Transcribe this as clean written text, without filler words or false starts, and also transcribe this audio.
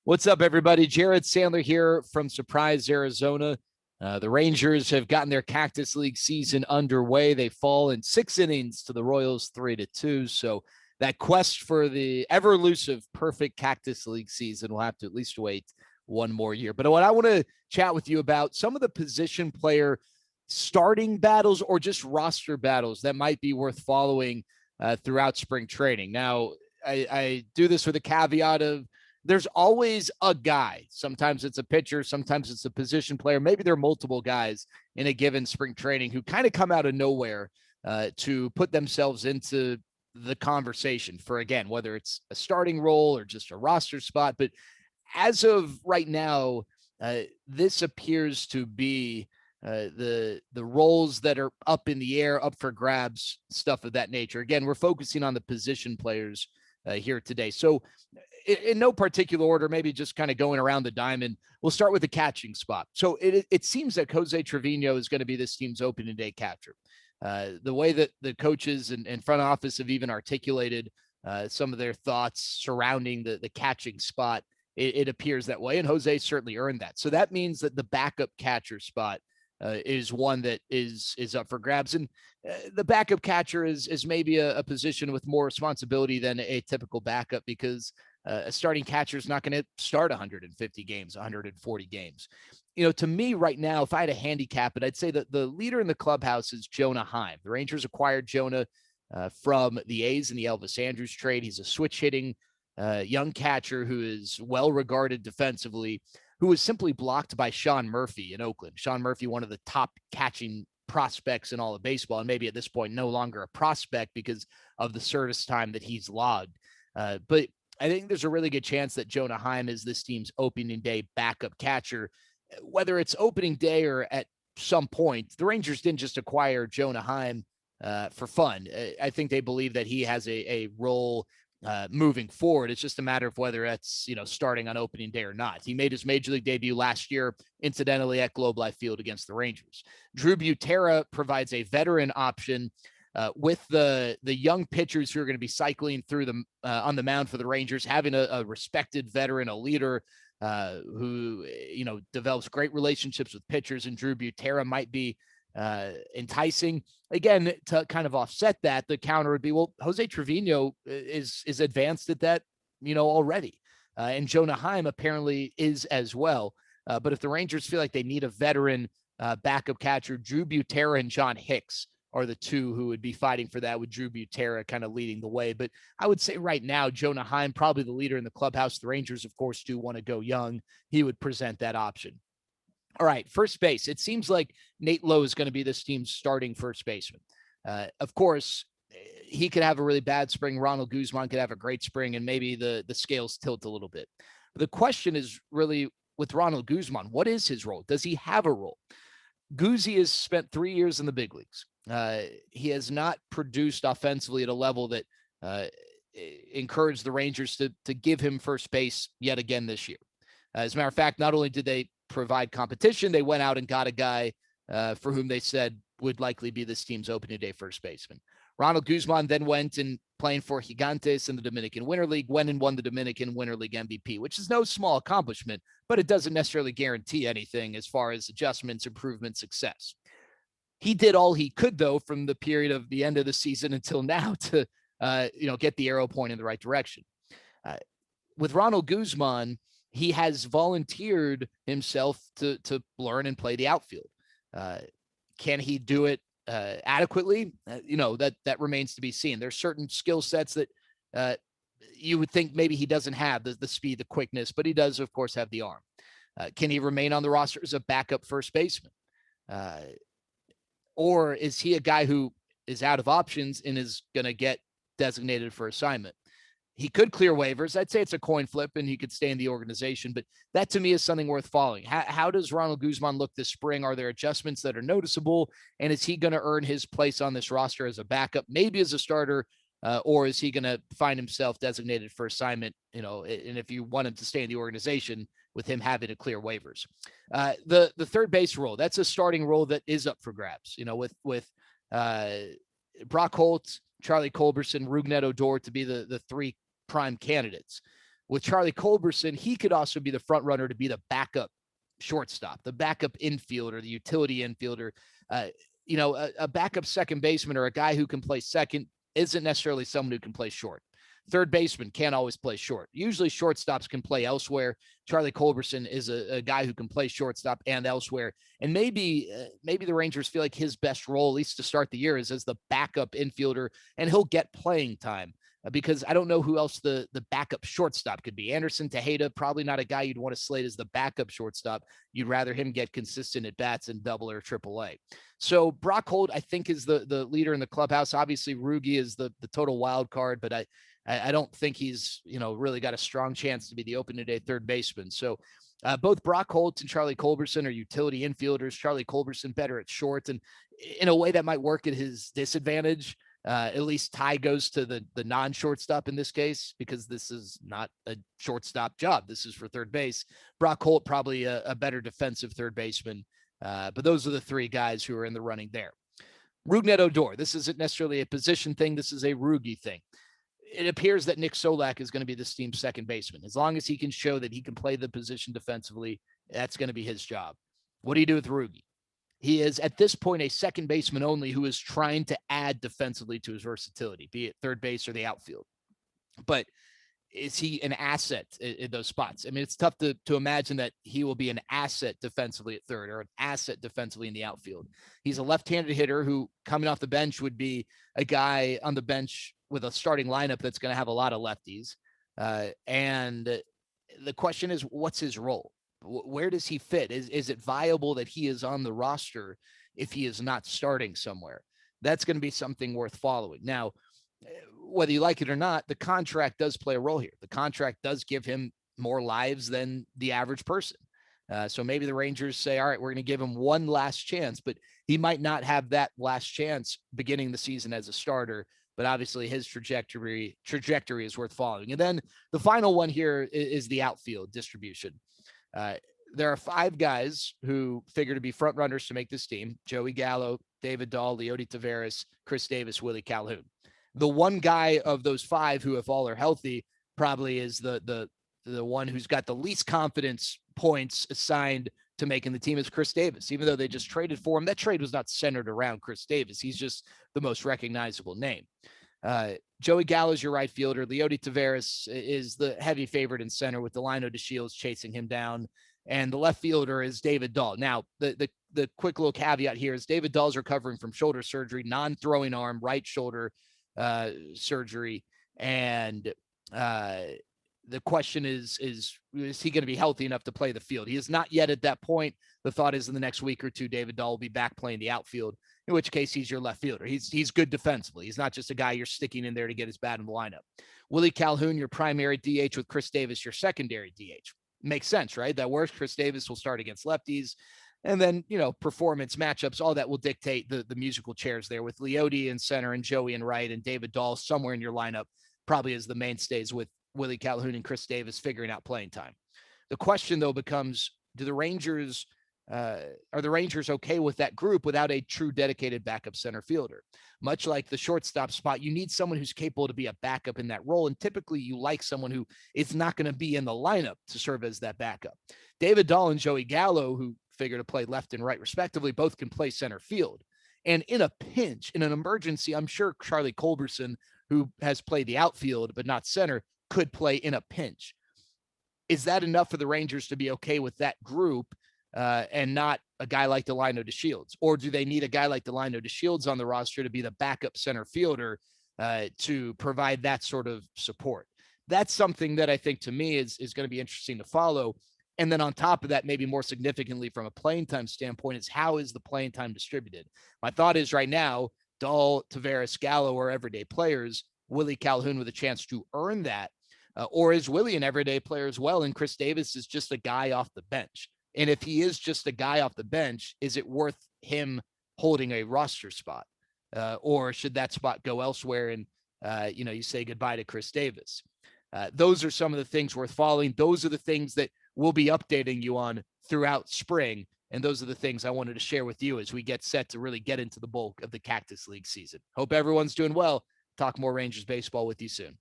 What's up, everybody? Jared Sandler here from Surprise, Arizona. The Rangers have gotten their Cactus League season underway. They fall in 6 innings to the Royals 3-2. So that quest for the ever elusive perfect Cactus League season will have to at least wait one more year. But what I want to chat with you about some of the position player starting battles or just roster battles that might be worth following throughout spring training. Now, I do this with a caveat of there's always a guy. Sometimes it's a pitcher, sometimes it's a position player. Maybe there are multiple guys in a given spring training who kind of come out of nowhere to put themselves into the conversation for, again, whether it's a starting role or just a roster spot. But as of right now, this appears to be the roles that are up in the air, up for grabs, stuff of that nature. Again, we're focusing on the position players here today. So in no particular order, maybe just kind of going around the diamond, we'll start with the catching spot. So it seems that Jose Trevino is going to be this team's opening day catcher. The way that the coaches and front office have even articulated some of their thoughts surrounding the catching spot, it appears that way. And Jose certainly earned that. So that means that the backup catcher spot is one that is up for grabs. And the backup catcher is maybe a position with more responsibility than a typical backup, because a starting catcher is not going to start 150 games, 140 games. To me right now, if I had to handicap it, I'd say that the leader in the clubhouse is Jonah Heim. The Rangers acquired Jonah from the A's in the Elvis Andrus trade. He's a switch hitting young catcher who is well regarded defensively, who was simply blocked by Sean Murphy in Oakland. Sean Murphy, one of the top catching prospects in all of baseball, and maybe at this point no longer a prospect because of the service time that he's logged. But I think there's a really good chance that Jonah Heim is this team's opening day backup catcher. Whether it's opening day or at some point, the Rangers didn't just acquire Jonah Heim for fun. I think they believe that he has a role moving forward. It's just a matter of whether that's, starting on opening day or not. He made his major league debut last year, incidentally, at Globe Life Field against the Rangers. Drew Butera provides a veteran option with the young pitchers who are going to be cycling through them on the mound for the Rangers, having a respected veteran, a leader who, develops great relationships with pitchers, and Drew Butera might be enticing. Again, to kind of offset that, the counter would be, well, Jose Trevino is advanced at that, already. And Jonah Heim apparently is as well. But if the Rangers feel like they need a veteran backup catcher, Drew Butera and John Hicks are the two who would be fighting for that, with Drew Butera kind of leading the way. But I would say right now, Jonah Heim, probably the leader in the clubhouse. The Rangers, of course, do want to go young. He would present that option. All right, first base. It seems like Nate Lowe is going to be this team's starting first baseman. Of course, he could have a really bad spring. Ronald Guzman could have a great spring, and maybe the scales tilt a little bit. But the question is really, with Ronald Guzman, what is his role? Does he have a role? Guzzi has spent 3 years in the big leagues. He has not produced offensively at a level that encouraged the Rangers to give him first base yet again this year. As a matter of fact, not only did they provide competition, they went out and got a guy for whom they said would likely be this team's opening day first baseman. Ronald Guzman then went and playing for Gigantes in the Dominican Winter League, went and won the Dominican Winter League MVP, which is no small accomplishment, but it doesn't necessarily guarantee anything as far as adjustments, improvement, success. He did all he could, though, from the period of the end of the season until now to, get the arrow point in the right direction. With Ronald Guzman, he has volunteered himself to learn and play the outfield. Can he do it adequately? That remains to be seen. There's certain skill sets that you would think maybe he doesn't have, the speed, the quickness, but he does, of course, have the arm. Can he remain on the roster as a backup first baseman? Or is he a guy who is out of options and is going to get designated for assignment? He could clear waivers. I'd say it's a coin flip and he could stay in the organization, but that to me is something worth following. How does Ronald Guzman look this spring? Are there adjustments that are noticeable? And is he going to earn his place on this roster as a backup, maybe as a starter, or is he going to find himself designated for assignment? And if you want him to stay in the organization, with him having to clear waivers. The third base role, that's a starting role that is up for grabs, with Brock Holt, Charlie Culberson, Rougned Odor to be the three prime candidates. With Charlie Culberson, he could also be the front runner to be the backup shortstop, the backup infielder, the utility infielder. A backup second baseman or a guy who can play second isn't necessarily someone who can play short. Third baseman can't always play short. Usually shortstops can play elsewhere. Charlie Culberson is a guy who can play shortstop and elsewhere. And maybe the Rangers feel like his best role, at least to start the year, is as the backup infielder, and he'll get playing time because I don't know who else the backup shortstop could be. Anderson Tejeda, probably not a guy you'd want to slate as the backup shortstop. You'd rather him get consistent at bats in Double or Triple A. So Brock Holt, I think, is the leader in the clubhouse. Obviously, Rugi is the total wild card, but I don't think he's really got a strong chance to be the opening day third baseman. So both Brock Holt and Charlie Culberson are utility infielders. Charlie Culberson better at short, and in a way that might work at his disadvantage. At least Ty goes to the non-shortstop in this case, because this is not a shortstop job. This is for third base. Brock Holt, probably a better defensive third baseman. But those are the three guys who are in the running there. Rougned Odor. This isn't necessarily a position thing. This is a Rugi thing. It appears that Nick Solak is going to be this team's second baseman. As long as he can show that he can play the position defensively, that's going to be his job. What do you do with Rugi? He is, at this point, a second baseman only who is trying to add defensively to his versatility, be it third base or the outfield. But is he an asset in those spots? I mean, it's tough to imagine that he will be an asset defensively at third or an asset defensively in the outfield. He's a left-handed hitter who, coming off the bench, would be a guy on the bench with a starting lineup that's going to have a lot of lefties. And the question is, what's his role? Where does he fit? Is it viable that he is on the roster if he is not starting somewhere? That's going to be something worth following. Now, whether you like it or not, the contract does play a role here. The contract does give him more lives than the average person. So maybe the Rangers say, all right, we're going to give him one last chance, but he might not have that last chance beginning the season as a starter. But obviously his trajectory is worth following. And then the final one here is the outfield distribution. There are 5 guys who figure to be front runners to make this team: Joey Gallo, David Dahl, Leody Taveras, Chris Davis, Willie Calhoun. The one guy of those 5 who, if all are healthy, probably is the one who's got the least confidence points assigned to making the team is Chris Davis. Even though they just traded for him, that trade was not centered around Chris Davis. He's just the most recognizable name. Joey Gallo is your right fielder. Leody Taveras is the heavy favorite in center, with Delino DeShields chasing him down. And the left fielder is David Dahl. Now, the quick little caveat here is David Dahl's recovering from shoulder surgery, non-throwing arm, right shoulder surgery. And the question is he going to be healthy enough to play the field? He is not yet at that point. The thought is in the next week or two, David Dahl will be back playing the outfield, in which case he's your left fielder. He's good defensively. He's not just a guy you're sticking in there to get his bat in the lineup. Willie Calhoun, your primary DH, with Chris Davis, your secondary DH. Makes sense, right? That works. Chris Davis will start against lefties. And then, performance matchups, all that will dictate the musical chairs there, with Leody in center and Joey in right and David Dahl somewhere in your lineup, probably as the mainstays, with Willie Calhoun and Chris Davis figuring out playing time. The question, though, becomes, are the Rangers okay with that group without a true dedicated backup center fielder? Much like the shortstop spot, you need someone who's capable to be a backup in that role. And typically you like someone who is not going to be in the lineup to serve as that backup. David Dahl and Joey Gallo, who figure to play left and right respectively, both can play center field. And in a pinch, in an emergency, I'm sure Charlie Culberson, who has played the outfield but not center, could play in a pinch. Is that enough for the Rangers to be okay with that group and not a guy like Delino DeShields? Or do they need a guy like Delino DeShields on the roster to be the backup center fielder to provide that sort of support? That's something that I think, to me, is going to be interesting to follow. And then on top of that, maybe more significantly from a playing time standpoint, is how is the playing time distributed? My thought is right now, Dahl, Taveras, Gallo are everyday players. Willie Calhoun with a chance to earn that. Or is Willie an everyday player as well, and Chris Davis is just a guy off the bench? And if he is just a guy off the bench, is it worth him holding a roster spot? Or should that spot go elsewhere and, you say goodbye to Chris Davis? Those are some of the things worth following. Those are the things that we'll be updating you on throughout spring. And those are the things I wanted to share with you as we get set to really get into the bulk of the Cactus League season. Hope everyone's doing well. Talk more Rangers baseball with you soon.